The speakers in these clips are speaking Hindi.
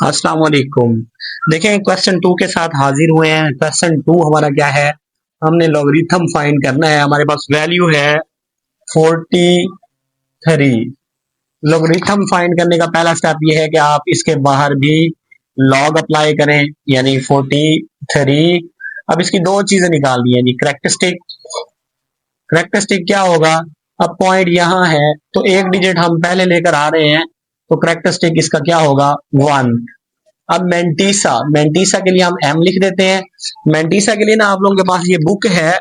अस्सलाम वालेकुम। देखें क्वेश्चन टू के साथ हाजिर हुए हैं। क्वेश्चन टू हमारा क्या है, हमने लॉगरिथम फाइंड करना है। हमारे पास वैल्यू है 43। लॉगरिथम फाइंड करने का पहला स्टेप ये है कि आप इसके बाहर भी लॉग अप्लाई करें, यानी 43। अब इसकी दो चीजें निकालनी है जी, करेक्टरिस्टिक। करेक्टरिस्टिक क्या होगा, अब पॉइंट यहाँ है तो एक डिजिट हम पहले लेकर आ रहे हैं, तो करेक्टरिस्टिक इसका क्या होगा, 1। अब मेंटीसा, मेंटीसा के लिए हम एम लिख देते हैं। मेंटीसा के लिए ना आप लोगों के पास ये बुक है,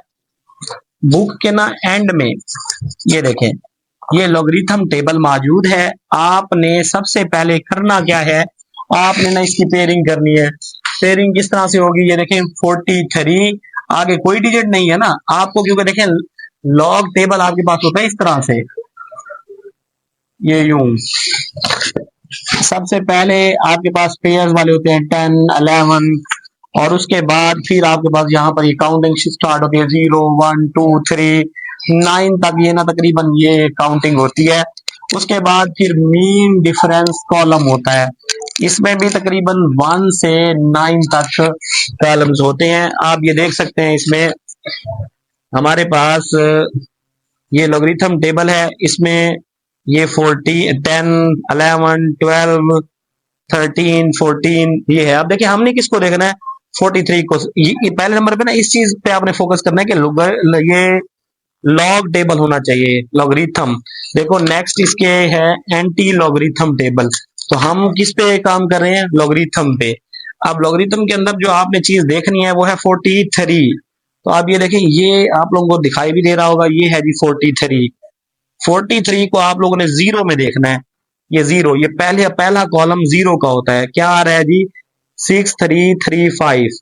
बुक के ना एंड में ये देखें, ये लॉगरिथम टेबल मौजूद है। आपने सबसे पहले करना क्या है, आपने ना इसकी पेयरिंग करनी है। पेयरिंग किस तरह से होगी, ये देखें 43, आगे कोई डिजिट नहीं है ना आपको, क्योंकि देखें लॉग टेबल आपके पास होता है इस तरह से, ये यूं। सबसे पहले आपके पास पेयर्स वाले होते हैं 10, 11, और उसके बाद फिर आपके पास यहाँ पर ये काउंटिंग स्टार्ट होती है 0, 1, 2, 3, 9 तक, ये ना तकरीबन ये काउंटिंग होती है। उसके बाद फिर मीन डिफरेंस कॉलम होता है, इसमें भी तकरीबन 1 से 9 तक कॉलम्स होते हैं। आप ये देख सकते हैं, इसमें हमारे पास ये लॉगरिथम टेबल है, इसमें ये 40, 10, 11, 12, 13, 14 ये है। अब देखिए हमने किसको देखना है, 43 को। ये पहले नंबर पे ना इस चीज पे आपने फोकस करना है कि ये लॉग टेबल होना चाहिए, लॉगरिथम। देखो नेक्स्ट इसके है एंटी लॉगरिथम टेबल, तो हम किस पे काम कर रहे हैं, लॉगरिथम पे। अब लॉगरिथम के अंदर जो आपने चीज देखनी है वो है 43। तो आप ये देखें, ये आप लोगों को दिखाई भी दे रहा होगा, ये है जी 43। 43 को आप लोगों ने जीरो में देखना है। ये जीरो, ये पहला कॉलम जीरो का होता है। क्या आ रहा है जी, 6335।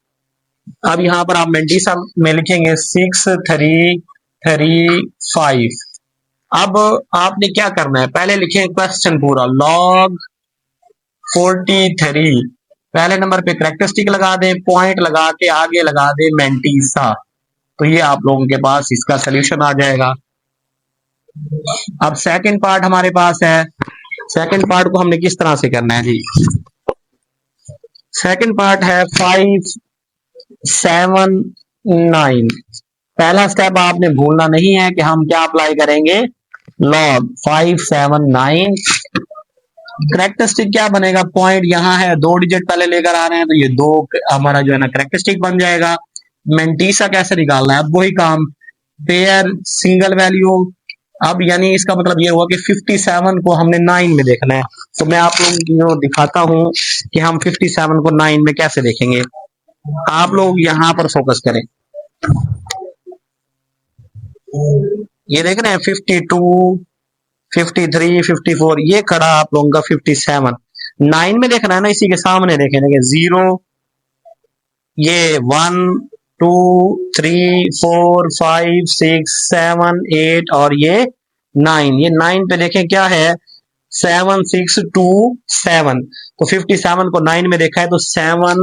अब यहां पर आप मेंटीसा में लिखेंगे 6335। अब आपने क्या करना है, पहले लिखें क्वेश्चन पूरा, लॉग 43। पहले नंबर पे करेक्टरिस्टिक लगा दें, पॉइंट लगा के आगे लगा दें मेंटीसा, तो ये आप लोगों के पास इसका सोल्यूशन आ जाएगा। अब सेकंड पार्ट हमारे पास है, सेकंड पार्ट को हमने किस तरह से करना है जी, सेकंड पार्ट है 5, 7, 9। पहला स्टेप आपने भूलना नहीं है कि हम क्या अप्लाई करेंगे, लॉग 5, 7, 9। करेक्टरिस्टिक क्या बनेगा, पॉइंट यहाँ है, दो डिजिट पहले लेकर आ रहे हैं, तो ये दो हमारा जो है ना करेक्टरिस्टिक बन जाएगा। मेंटीसा कैसे निकालना है, अब वही काम, पेयर सिंगल वैल्यू। अब यानी इसका मतलब ये हुआ कि 57 को हमने 9 में देखना है। तो मैं आप लोगों को दिखाता हूं कि हम 57 को 9 में कैसे देखेंगे। आप लोग यहां पर फोकस करें, ये देख रहे हैं 52, 53, 54, ये खड़ा आप लोगों का 57। 9 में देखना है ना, इसी के सामने देखेंगे 0, ये 1, 2, 3, 4, 5, 6, 7, 8 और ये 9। ये 9 पे देखें क्या है, 7, 6, 2, 7। तो 57 को 9 में देखा है तो 7,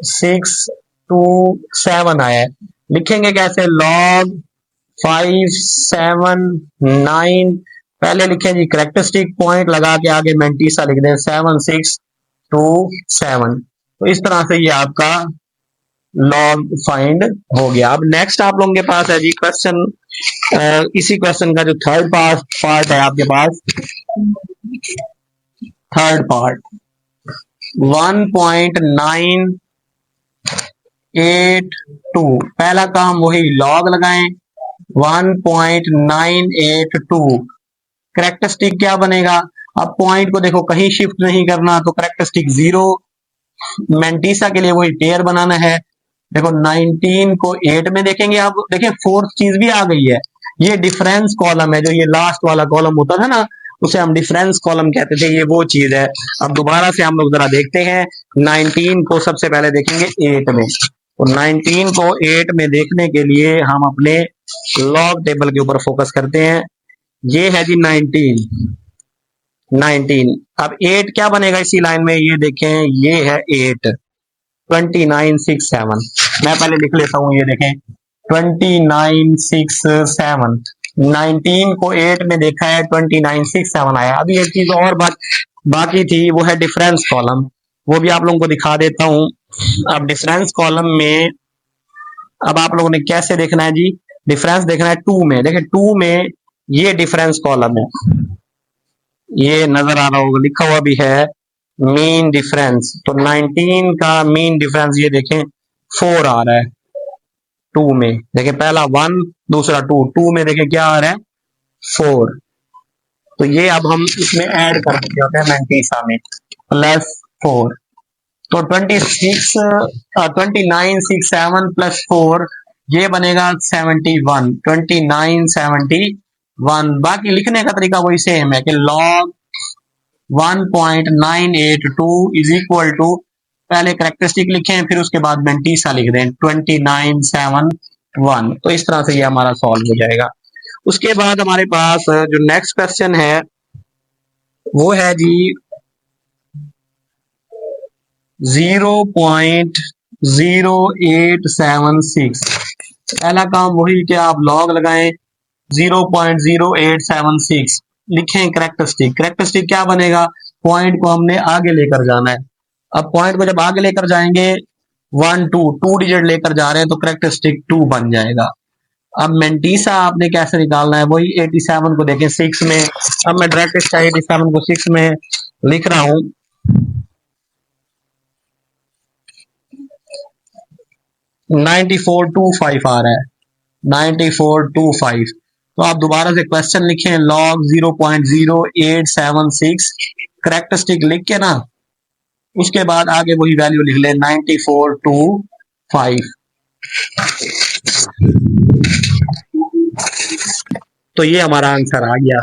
6, 2, 7 आया है। लिखेंगे कैसे, लॉग 5, 7, 9। पहले लिखें जी करेक्टरिस्टिक, पॉइंट लगा के आगे मेंटीसा लिख दें 7, 6, 2, 7। तो इस तरह से ये आपका लॉग फाइंड हो गया। अब नेक्स्ट आप लोगों के पास है जी क्वेश्चन, इसी क्वेश्चन का जो थर्ड पार्ट है आपके पास, थर्ड पार्ट 1.982। पहला काम वही लॉग लगाएं, 1.982। करेक्टरिस्टिक क्या बनेगा, अब पॉइंट को देखो कहीं शिफ्ट नहीं करना, तो करेक्टरिस्टिक 0। मेंटीसा के लिए वही पेयर बनाना है। देखो 19 को 8 में देखेंगे, अब देखिए फोर्थ चीज भी आ गई है, ये डिफरेंस कॉलम है, जो ये लास्ट वाला कॉलम होता था ना, उसे हम डिफरेंस कॉलम कहते थे, ये वो चीज है। अब दोबारा से हम लोग जरा देखते हैं, 19 को सबसे पहले देखेंगे 8 में, तो 19 को 8 में देखने के लिए हम अपने लॉग टेबल के ऊपर फोकस करते हैं। ये है जी 19। अब 8 क्या बनेगा इसी लाइन में, ये देखें, ये है 8, 2967। मैं पहले लिख लेता हूं, ये देखें 2967। 19 को 8 में देखा है, 2967 आया। अभी एक चीज और बात बाकी थी वो है डिफरेंस कॉलम, वो भी आप लोगों को दिखा देता हूं। अब डिफरेंस कॉलम में अब आप लोगों ने कैसे देखना है जी, डिफरेंस देखना है टू में। देखिए टू में ये डिफरेंस कॉलम है, ये नजर आ रहा होगा, लिखा हुआ भी है मीन डिफरेंस। तो 19 का मीन डिफरेंस ये देखें 4 आ रहा है टू में। देखिए पहला 1, दूसरा 2, टू में देखिए क्या आ रहा है 4। तो ये अब हम इसमें ऐड कर देते होते हैं मैंटीसा में, +4। तो 2967 +4 ये बनेगा 71, 2971। बाकी लिखने का तरीका वही सेम है कि log 1.982 इज इक्वल टू, पहले करेक्टरिस्टिक लिखें फिर उसके बाद मैंटीसा लिख दें 2971। तो इस तरह से ये हमारा सॉल्व हो जाएगा। उसके बाद हमारे पास जो नेक्स्ट क्वेश्चन है वो है जी 0.0876। पहला काम वही कि आप लॉग लगाएं 0.0876, लिखें करेक्टरिस्टिक। करेक्टरिस्टिक क्या बनेगा, पॉइंट को हमने आगे लेकर जाना है। अब पॉइंट को जब आगे लेकर जाएंगे 1 2 2 डिजिट लेकर जा रहे हैं तो करेक्टरिस्टिक 2 बन जाएगा। अब मैंटीसा आपने कैसे निकालना है, वही 87 को देखें 6 में। अब मैं डायरेक्ट 87 को 6 में लिख रहा हूं, 9425 आ रहा है, 9425। तो आप दोबारा से क्वेश्चन लिखें लॉग 0.0876 करेक्टरिस्टिक लिख के ना, उसके बाद आगे वही वैल्यू लिख लें 9425। तो ये हमारा आंसर आ गया।